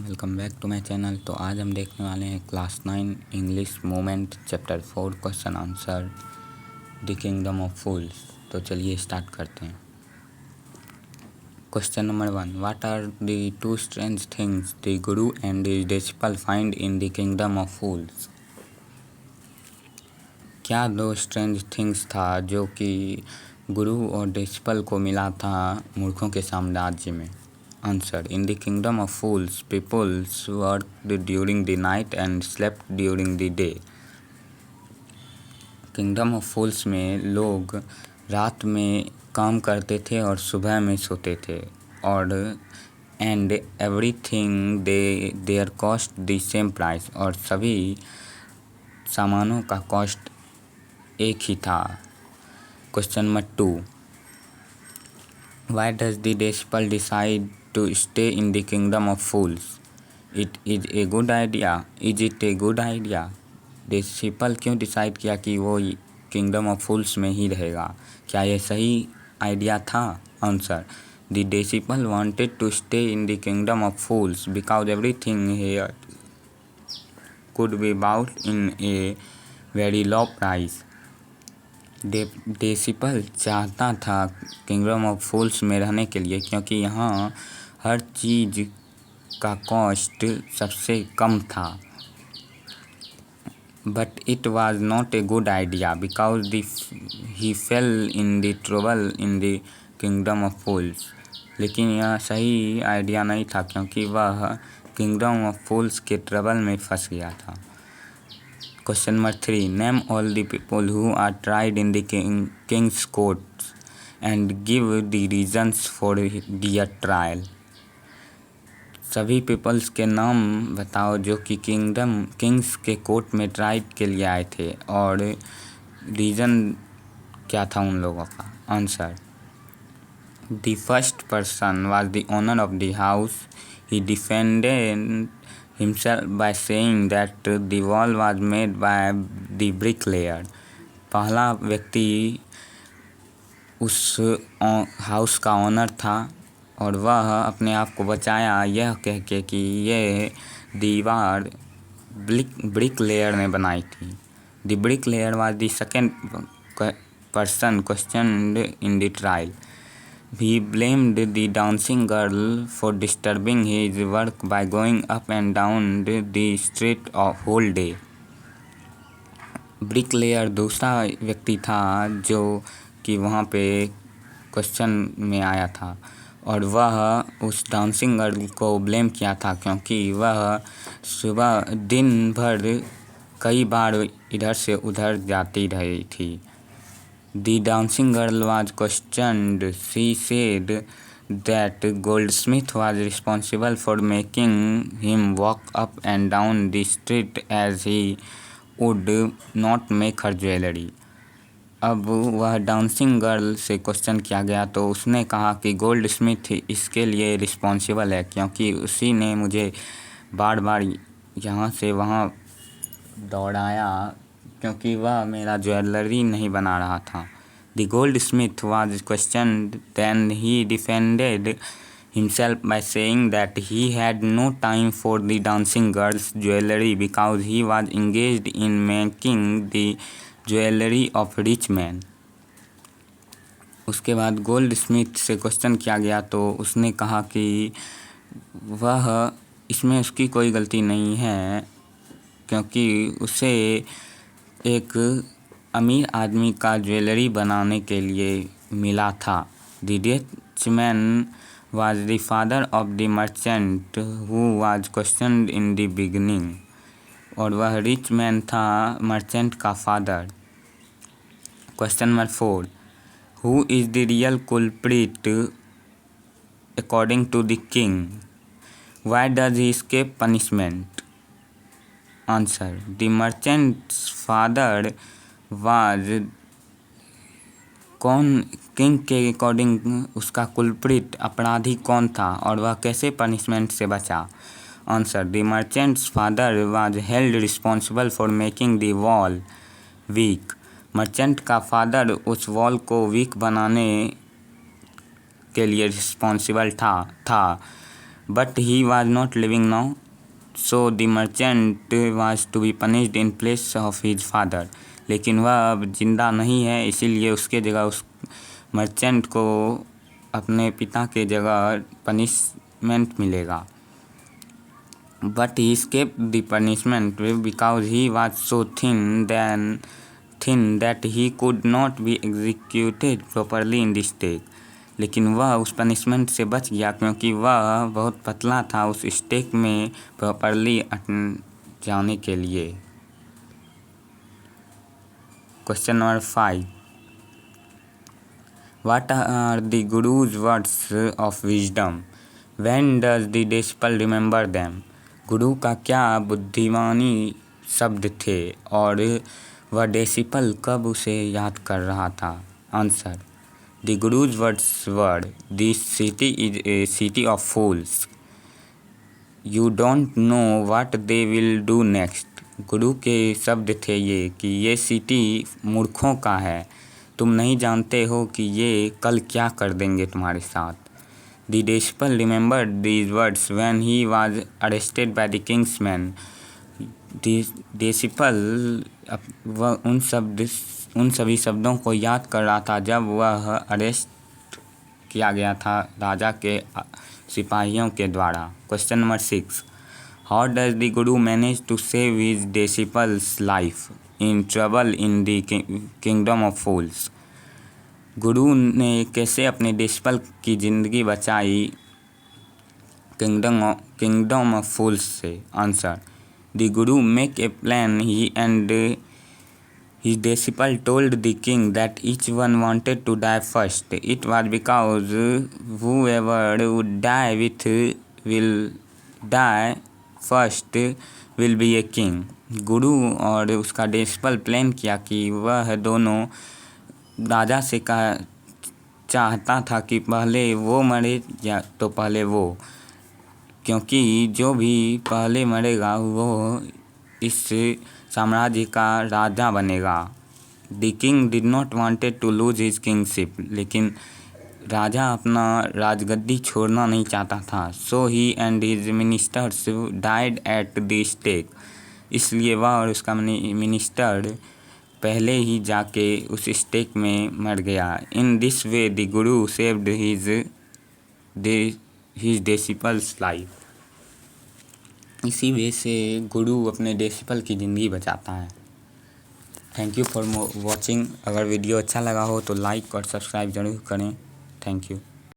Welcome back to my channel. तो आज हम देखने वाले हैं class 9 English moment chapter 4 question answer the kingdom of fools. तो चलिए स्टार्ट करते हैं। Question number 1, what are the two strange things the guru and the disciple find in the kingdom of fools. क्या दो स्ट्रेंज थिंग्स था जो कि गुरु और डिसिपल को मिला था मूर्खों के साम्राज्य में। Answer, in the kingdom of fools peoples worked during the night and slept during the day. Kingdom of fools में लोग रात में काम करते थे और सुबह में सोते थे, और and everything there cost the same price, और सभी सामानों का कॉस्ट एक ही था। Question number 2, Why does the disciple decide to stay in the kingdom of fools? It is a good idea. Is it a good idea? Disciple क्यों decide किया कि वो किंगडम ऑफ फूल्स में ही रहेगा? क्या यह सही आइडिया था? Answer, the disciple wanted to stay in the kingdom of fools because everything here could be bought in a very low price. Disciple चाहता था किंगडम ऑफ फूल्स में रहने के लिए क्योंकि यहाँ हर चीज़ का कॉस्ट सबसे कम था। But it was not a good idea because he fell in the trouble in the kingdom of fools. लेकिन यह सही आइडिया नहीं था क्योंकि वह किंगडम ऑफ फूल्स के ट्रबल में फंस गया था। Question number 3, name all the people who are tried in the king's courts and give the reasons for their trial. सभी पीपल्स के नाम बताओ जो कि किंग्स के कोर्ट में ट्राई के लिए आए थे, और रीज़न क्या था उन लोगों का। Answer, the first person was the owner of the house. He defended himself by saying that the wall was made by the bricklayer. पहला व्यक्ति उस हाउस का ओनर था और वह अपने आप को बचाया यह कह के कि यह दीवार ब्रिक लेयर ने बनाई थी। The brick layer was the second person questioned in the trial. He blamed the dancing girl for disturbing his work by going up and down the street of whole day. Bricklayer दूसरा व्यक्ति था जो कि वहाँ पे question में आया था, और वह उस डांसिंग गर्ल को ब्लेम किया था क्योंकि वह सुबह दिन भर कई बार इधर से उधर जाती रही थी। The dancing girl was questioned. She said that Goldsmith was responsible for making him walk up and down the street as he would not make her jewelry. अब वह डांसिंग गर्ल से क्वेश्चन किया गया तो उसने कहा कि गोल्ड स्मिथ इसके लिए रिस्पॉन्सिबल है क्योंकि उसी ने मुझे बार बार यहाँ से वहाँ दौड़ाया क्योंकि वह मेरा ज्वेलरी नहीं बना रहा था। The goldsmith was questioned. Then he defended himself by saying that he had no time for the dancing girl's jewelry because he was engaged in making the jewelry of rich men. उसके बाद gold Smith से question किया गया तो उसने कहा कि वह इसमें उसकी कोई गलती नहीं है क्योंकि उसे एक अमीर आदमी का ज्वेलरी बनाने के लिए मिला था। The rich man was the father of the merchant who was questioned in the beginning, और वह रिच मैन था मर्चेंट का father. Question number 4, who is the real culprit according to the king? Why does he escape punishment? Answer, the merchant's father was कौन king के according उसका culprit अपराधी कौन था और वह कैसे पनिशमेंट से बचा? Answer, the merchant's father was held responsible for making the wall weak. Merchant का फादर उस वॉल को वीक बनाने के लिए रिस्पॉन्सिबल था but he was not living now, so the merchant was to be punished in place of his father. लेकिन वह अब जिंदा नहीं है, इसीलिए उसके जगह उस मर्चेंट को अपने पिता के जगह पनिशमेंट मिलेगा। But he escaped the punishment because he was so thin that he could not be executed properly in the stake। लेकिन वह उस पनिशमेंट से बच गया क्योंकि वह बहुत पतला था उस स्टेक में प्रॉपरली जाने के लिए। Question number 5, What are the Guru's words of wisdom? When does the disciple remember them? गुरु का क्या बुद्धिमानी शब्द थे और वह डिसिपल कब उसे याद कर रहा था? Answer, the guru's words were, this city is a city of fools, you don't know what they will do next. गुरु के शब्द थे ये कि ये सिटी मूर्खों का है, तुम नहीं जानते हो कि ये कल क्या कर देंगे तुम्हारे साथ। The disciple remembered these words when he was arrested by the king's men। Disciple वह उन सभी शब्दों को याद कर रहा था जब वह अरेस्ट किया गया था राजा के सिपाहियों के द्वारा। Question number 6, how does the guru manage to save his disciple's life in trouble in the kingdom of fools? गुरु ने कैसे अपने डिसिपल की ज़िंदगी बचाई किंगडम ऑफ फूल्स से? Answer, the guru make a plan, he and his disciple told the king that each one wanted to die first. It was because whoever would die with will die first will be a king। गुरु और उसका disciple plan किया कि वह दोनों राजा से चाहता था कि पहले वो मरे या तो पहले वो, क्योंकि जो भी पहले मरेगा वो इस साम्राज्य का राजा बनेगा। The king did not wanted to lose his kingship, लेकिन राजा अपना राजगद्दी छोड़ना नहीं चाहता था। So he and his ministers died at the stake, इसलिए वह और उसका मिनिस्टर पहले ही जाके उस स्टेक में मर गया। In this way the Guru saved his disciple's life. इसी वे से गुरु अपने डिसिपल की ज़िंदगी बचाता है। Thank you for watching. अगर वीडियो अच्छा लगा हो तो लाइक और सब्सक्राइब ज़रूर करें। Thank you.